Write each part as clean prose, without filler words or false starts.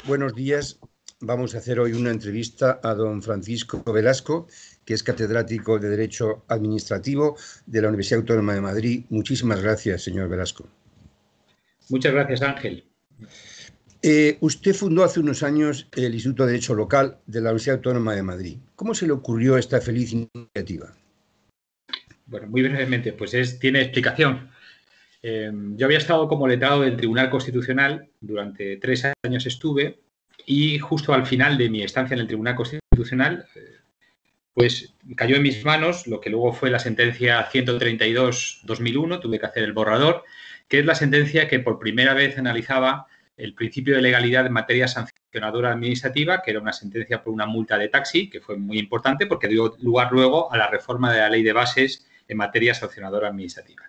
buenos días. Vamos a hacer hoy una entrevista a don Francisco Velasco, que es catedrático de Derecho Administrativo de la Universidad Autónoma de Madrid. Muchísimas gracias, señor Velasco. Muchas gracias, Ángel. Usted fundó hace unos años el Instituto de Derecho Local de la Universidad Autónoma de Madrid. ¿Cómo se le ocurrió esta feliz iniciativa? Bueno, muy brevemente, pues tiene explicación. Yo había estado como letrado del Tribunal Constitucional, durante 3 años estuve, y justo al final de mi estancia en el Tribunal Constitucional, pues cayó en mis manos lo que luego fue la sentencia 132/2001, tuve que hacer el borrador, que es la sentencia que por primera vez analizaba el principio de legalidad en materia sancionadora administrativa, que era una sentencia por una multa de taxi, que fue muy importante porque dio lugar luego a la reforma de la Ley de Bases en materia sancionadora administrativa.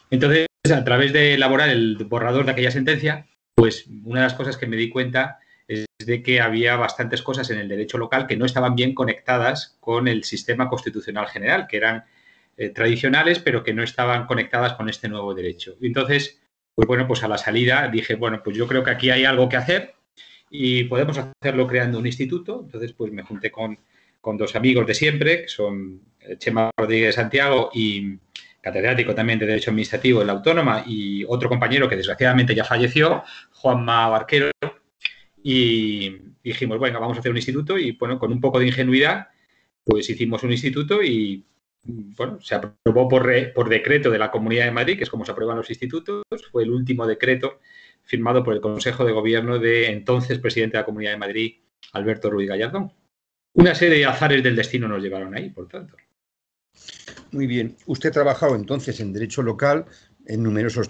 Entonces, a través de elaborar el borrador de aquella sentencia, pues una de las cosas que me di cuenta es de que había bastantes cosas en el derecho local que no estaban bien conectadas con el sistema constitucional general, que eran tradicionales, pero que no estaban conectadas con este nuevo derecho. Y entonces, pues bueno, pues a la salida dije, bueno, pues yo creo que aquí hay algo que hacer y podemos hacerlo creando un instituto. Entonces, pues me junté con 2 amigos de siempre, que son Chema Rodríguez Santiago y catedrático también de Derecho Administrativo de la Autónoma, y otro compañero que desgraciadamente ya falleció, Juanma Barquero, y dijimos, bueno, vamos a hacer un instituto y, bueno, con un poco de ingenuidad, pues hicimos un instituto y, bueno, se aprobó por decreto de la Comunidad de Madrid, que es como se aprueban los institutos. Fue el último decreto firmado por el Consejo de Gobierno de entonces presidente de la Comunidad de Madrid, Alberto Ruiz Gallardón. Una serie de azares del destino nos llevaron ahí, por tanto. Muy bien. Usted ha trabajado entonces en derecho local en numerosos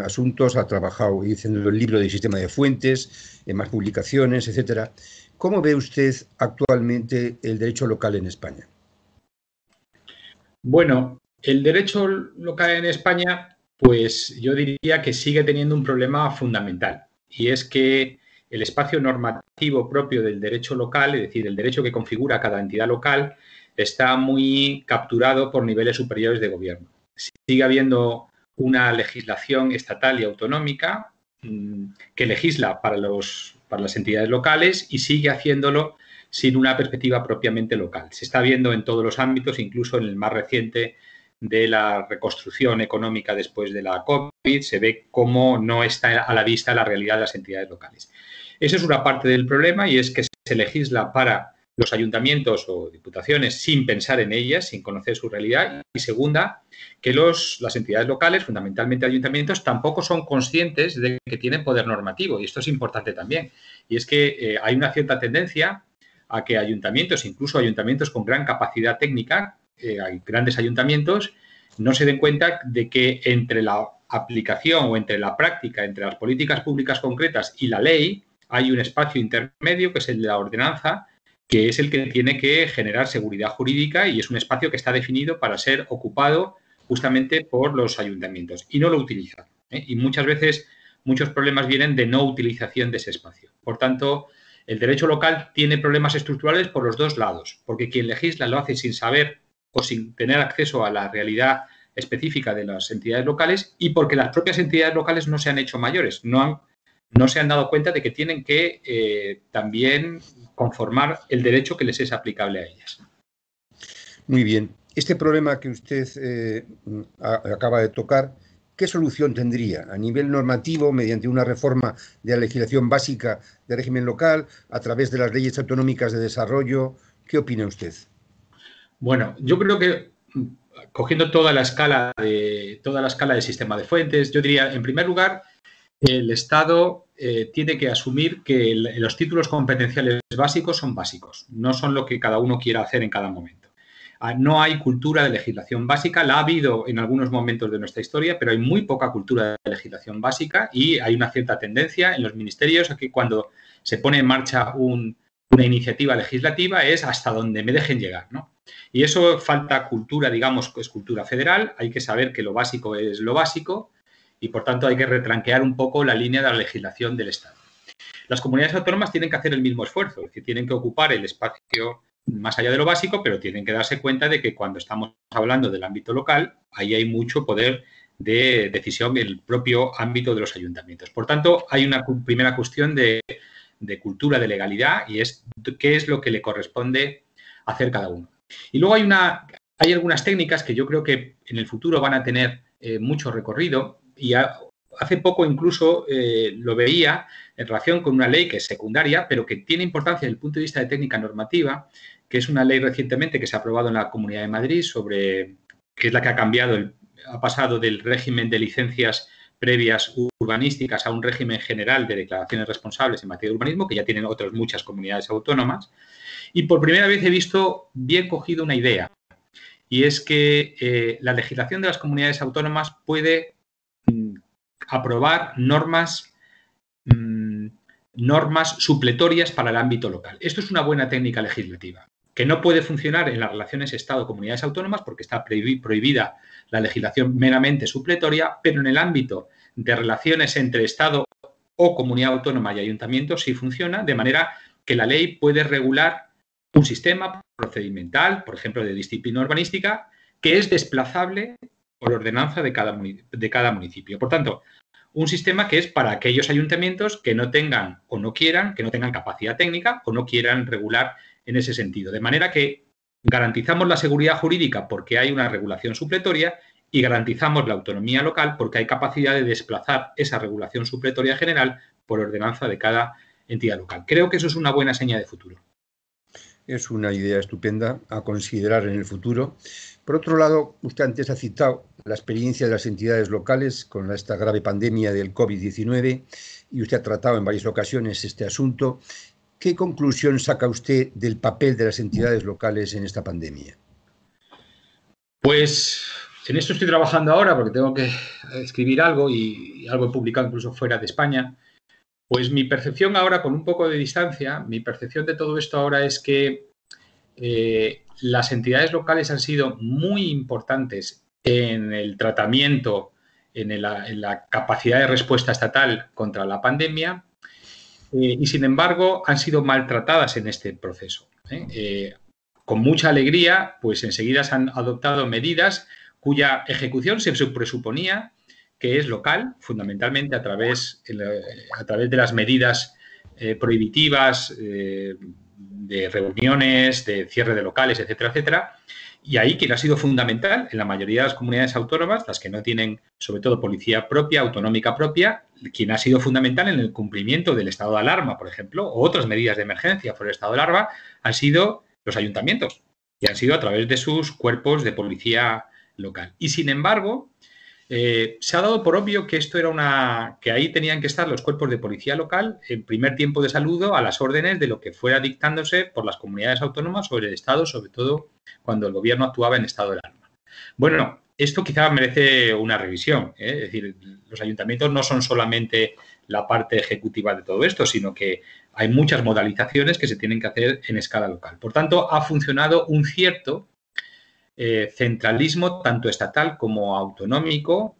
asuntos, ha trabajado diciendo el libro del sistema de fuentes, en más publicaciones, etcétera. ¿Cómo ve usted actualmente el derecho local en España? Bueno, el derecho local en España, pues yo diría que sigue teniendo un problema fundamental, y es que el espacio normativo propio del derecho local, es decir, el derecho que configura cada entidad local, está muy capturado por niveles superiores de gobierno. Sigue habiendo una legislación estatal y autonómica que legisla para las entidades locales y sigue haciéndolo sin una perspectiva propiamente local. Se está viendo en todos los ámbitos, incluso en el más reciente de la reconstrucción económica después de la COVID, se ve cómo no está a la vista la realidad de las entidades locales. Esa es una parte del problema, y es que se legisla para los ayuntamientos o diputaciones sin pensar en ellas, sin conocer su realidad. Y segunda, que las entidades locales, fundamentalmente ayuntamientos, tampoco son conscientes de que tienen poder normativo, y esto es importante también. Y es que hay una cierta tendencia a que ayuntamientos, incluso ayuntamientos con gran capacidad técnica, hay grandes ayuntamientos, no se den cuenta de que entre la aplicación o entre la práctica, entre las políticas públicas concretas y la ley, hay un espacio intermedio que es el de la ordenanza, que es el que tiene que generar seguridad jurídica, y es un espacio que está definido para ser ocupado justamente por los ayuntamientos, y no lo utilizan, Y muchas veces muchos problemas vienen de no utilización de ese espacio. Por tanto, el derecho local tiene problemas estructurales por los dos lados, porque quien legisla lo hace sin saber o sin tener acceso a la realidad específica de las entidades locales, y porque las propias entidades locales no se han hecho mayores, no se han dado cuenta de que tienen que también conformar el derecho que les es aplicable a ellas. Muy bien. Este problema que usted acaba de tocar, ¿qué solución tendría a nivel normativo mediante una reforma de la legislación básica de régimen local, a través de las leyes autonómicas de desarrollo? ¿Qué opina usted? Bueno, yo creo que cogiendo toda la escala del sistema de fuentes, yo diría, en primer lugar, el Estado tiene que asumir que los títulos competenciales básicos son básicos, no son lo que cada uno quiera hacer en cada momento. No hay cultura de legislación básica, la ha habido en algunos momentos de nuestra historia, pero hay muy poca cultura de legislación básica, y hay una cierta tendencia en los ministerios a que cuando se pone en marcha una iniciativa legislativa es hasta donde me dejen llegar, ¿no? Y eso falta cultura, digamos, que es cultura federal. Hay que saber que lo básico es lo básico, y por tanto hay que retranquear un poco la línea de la legislación del Estado. Las comunidades autónomas tienen que hacer el mismo esfuerzo, es decir, tienen que ocupar el espacio más allá de lo básico, pero tienen que darse cuenta de que cuando estamos hablando del ámbito local, ahí hay mucho poder de decisión en el propio ámbito de los ayuntamientos. Por tanto, hay una primera cuestión de de cultura de legalidad y es qué es lo que le corresponde hacer cada uno. Y luego hay algunas técnicas que yo creo que en el futuro van a tener mucho recorrido y hace poco incluso lo veía en relación con una ley que es secundaria, pero que tiene importancia desde el punto de vista de técnica normativa, que es una ley recientemente que se ha aprobado en la Comunidad de Madrid que es la que ha pasado del régimen de licencias previas urbanísticas a un régimen general de declaraciones responsables en materia de urbanismo, que ya tienen otras muchas comunidades autónomas. Y por primera vez he visto bien cogido una idea, y es que la legislación de las comunidades autónomas puede aprobar normas supletorias para el ámbito local. Esto es una buena técnica legislativa, que no puede funcionar en las relaciones Estado-comunidades autónomas porque está prohibida la legislación meramente supletoria, pero en el ámbito de relaciones entre Estado o comunidad autónoma y ayuntamiento sí funciona, de manera que la ley puede regular un sistema procedimental, por ejemplo, de disciplina urbanística, que es desplazable por ordenanza de cada municipio. Por tanto, un sistema que es para aquellos ayuntamientos que no tengan o no quieran, que no tengan capacidad técnica o no quieran regular en ese sentido. De manera que garantizamos la seguridad jurídica porque hay una regulación supletoria y garantizamos la autonomía local porque hay capacidad de desplazar esa regulación supletoria general por ordenanza de cada entidad local. Creo que eso es una buena seña de futuro. Es una idea estupenda a considerar en el futuro. Por otro lado, usted antes ha citado la experiencia de las entidades locales con esta grave pandemia del COVID-19 y usted ha tratado en varias ocasiones este asunto. ¿Qué conclusión saca usted del papel de las entidades locales en esta pandemia? Pues en esto estoy trabajando ahora porque tengo que escribir algo y algo he publicado incluso fuera de España. Pues mi percepción ahora, con un poco de distancia, mi percepción de todo esto ahora es que las entidades locales han sido muy importantes en el tratamiento, en la capacidad de respuesta estatal contra la pandemia y, sin embargo, han sido maltratadas en este proceso. Con mucha alegría, pues enseguida se han adoptado medidas cuya ejecución se presuponía que es local, fundamentalmente a través de las medidas prohibitivas de reuniones, de cierre de locales, etcétera, etcétera. Y ahí quien ha sido fundamental en la mayoría de las comunidades autónomas, las que no tienen sobre todo policía propia, autonómica propia, quien ha sido fundamental en el cumplimiento del estado de alarma, por ejemplo, o otras medidas de emergencia por el estado de alarma, han sido los ayuntamientos y han sido a través de sus cuerpos de policía local. Y sin embargo, se ha dado por obvio que esto era que ahí tenían que estar los cuerpos de policía local en primer tiempo de saludo a las órdenes de lo que fuera dictándose por las comunidades autónomas sobre el Estado, sobre todo cuando el gobierno actuaba en estado de alarma. Bueno, esto quizá merece una revisión, ¿eh? Es decir, los ayuntamientos no son solamente la parte ejecutiva de todo esto, sino que hay muchas modalizaciones que se tienen que hacer en escala local. Por tanto, ha funcionado un cierto centralismo tanto estatal como autonómico,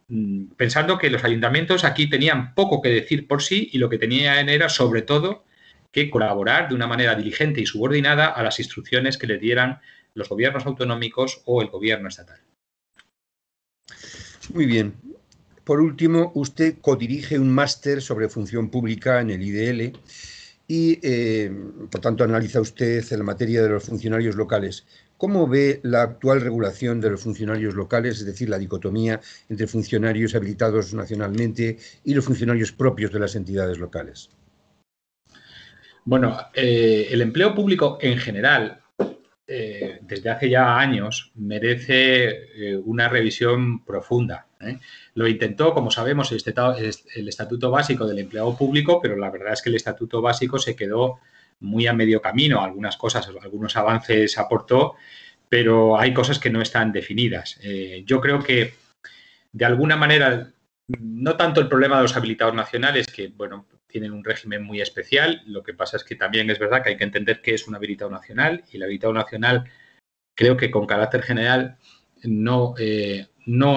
pensando que los ayuntamientos aquí tenían poco que decir por sí y lo que tenían era, sobre todo, que colaborar de una manera diligente y subordinada a las instrucciones que les dieran los gobiernos autonómicos o el gobierno estatal. Muy bien. Por último, usted codirige un máster sobre función pública en el IDL y, por tanto, analiza usted en la materia de los funcionarios locales. ¿Cómo ve la actual regulación de los funcionarios locales, es decir, la dicotomía entre funcionarios habilitados nacionalmente y los funcionarios propios de las entidades locales? Bueno, el empleo público en general, desde hace ya años, merece una revisión profunda. Lo intentó, como sabemos, el Estatuto Básico del Empleado Público, pero la verdad es que el Estatuto Básico se quedó muy a medio camino. Algunas cosas, algunos avances aportó, pero hay cosas que no están definidas. Yo creo que, de alguna manera, no tanto el problema de los habilitados nacionales, que, bueno, tienen un régimen muy especial. Lo que pasa es que también es verdad que hay que entender qué es un habilitado nacional, y el habilitado nacional creo que con carácter general no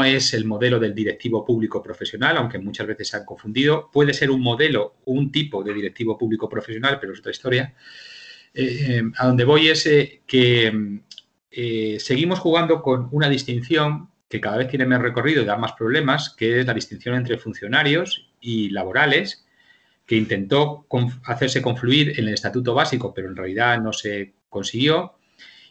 es el modelo del directivo público profesional, aunque muchas veces se han confundido. Puede ser un modelo, un tipo de directivo público profesional, pero es otra historia. A donde voy es que seguimos jugando con una distinción que cada vez tiene menos recorrido y da más problemas, que es la distinción entre funcionarios y laborales, que intentó hacerse confluir en el Estatuto Básico, pero en realidad no se consiguió.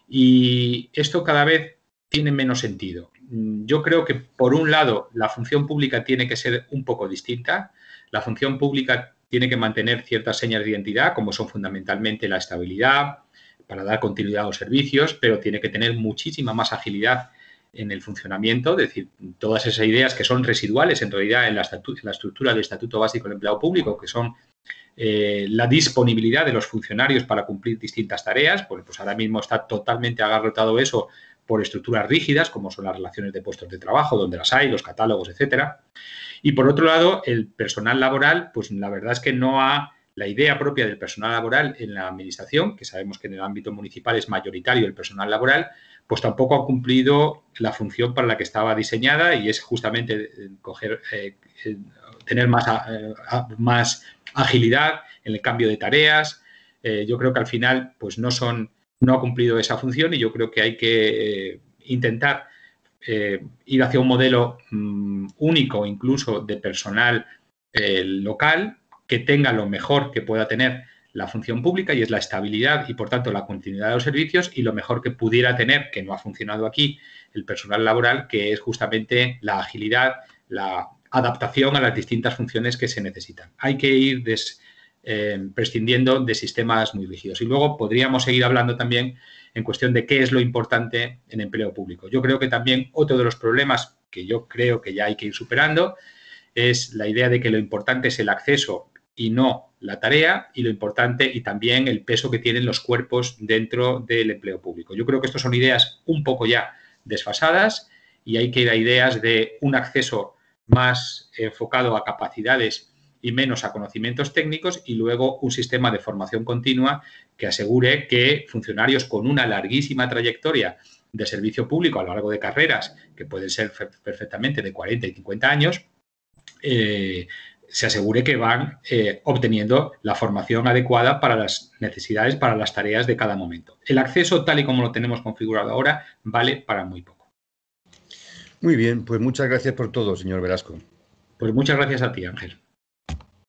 Y esto cada vez tiene menos sentido. Yo creo que, por un lado, la función pública tiene que ser un poco distinta. La función pública tiene que mantener ciertas señas de identidad, como son fundamentalmente la estabilidad, para dar continuidad a los servicios, pero tiene que tener muchísima más agilidad en el funcionamiento, es decir, todas esas ideas que son residuales en realidad en la estructura del Estatuto Básico del Empleado Público, que son la disponibilidad de los funcionarios para cumplir distintas tareas, pues ahora mismo está totalmente agarrotado eso por estructuras rígidas, como son las relaciones de puestos de trabajo, donde las hay, los catálogos, etcétera. Y por otro lado, el personal laboral, pues la verdad es que no ha... La idea propia del personal laboral en la administración, que sabemos que en el ámbito municipal es mayoritario el personal laboral, pues tampoco ha cumplido la función para la que estaba diseñada, y es justamente tener más agilidad en el cambio de tareas. Yo creo que al final pues no ha cumplido esa función, y yo creo que hay que intentar ir hacia un modelo único, incluso de personal local, que tenga lo mejor que pueda tener la función pública, y es la estabilidad y, por tanto, la continuidad de los servicios, y lo mejor que pudiera tener, que no ha funcionado aquí, el personal laboral, que es justamente la agilidad, la adaptación a las distintas funciones que se necesitan. Hay que ir prescindiendo de sistemas muy rígidos. Y luego podríamos seguir hablando también en cuestión de qué es lo importante en empleo público. Yo creo que también otro de los problemas que yo creo que ya hay que ir superando es la idea de que lo importante es el acceso y no la tarea, y lo importante y también el peso que tienen los cuerpos dentro del empleo público. Yo creo que estas son ideas un poco ya desfasadas, y hay que ir a ideas de un acceso más enfocado a capacidades y menos a conocimientos técnicos, y luego un sistema de formación continua que asegure que funcionarios con una larguísima trayectoria de servicio público a lo largo de carreras, que pueden ser perfectamente de 40 y 50 años, se asegure que van obteniendo la formación adecuada para las necesidades, para las tareas de cada momento. El acceso, tal y como lo tenemos configurado ahora, vale para muy poco. Muy bien, pues muchas gracias por todo, señor Velasco. Pues muchas gracias a ti, Ángel.